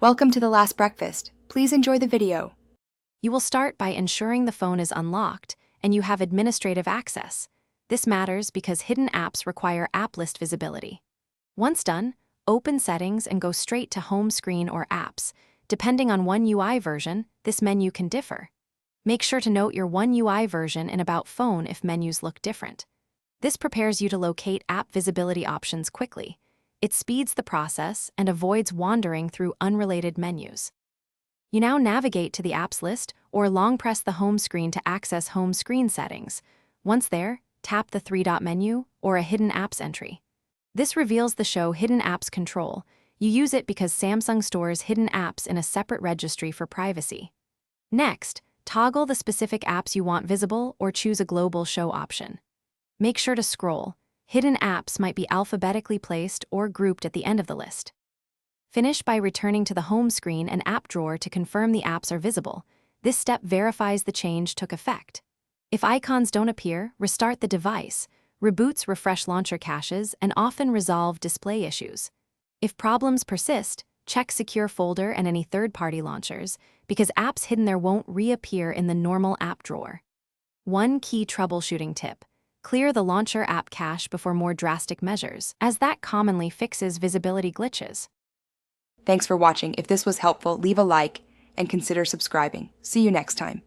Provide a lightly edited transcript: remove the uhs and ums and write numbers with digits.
Welcome to the last breakfast. Please enjoy the video. You will start by ensuring the phone is unlocked and you have administrative access. This matters because hidden apps require app list visibility. Once done, open Settings and go straight to Home Screen or Apps. Depending on One UI version, this menu can differ. Make sure to note your One UI version in About Phone if menus look different. This prepares you to locate app visibility options quickly. It speeds the process and avoids wandering through unrelated menus. You now navigate to the apps list or long press the home screen to access home screen settings. Once there, tap the three-dot menu or a Hidden Apps entry. This reveals the show Hidden Apps Control. You use it because Samsung stores hidden apps in a separate registry for privacy. Next, toggle the specific apps you want visible or choose a global show option. Make sure to scroll. Hidden apps might be alphabetically placed or grouped at the end of the list. Finish by returning to the home screen and app drawer to confirm the apps are visible. This step verifies the change took effect. If icons don't appear, restart the device. Reboots refresh launcher caches and often resolve display issues. If problems persist, check Secure Folder and any third-party launchers, because apps hidden there won't reappear in the normal app drawer. One key troubleshooting tip: clear the launcher app cache before more drastic measures, as that commonly fixes visibility glitches. Thanks for watching. If this was helpful, leave a like and consider subscribing. See you next time.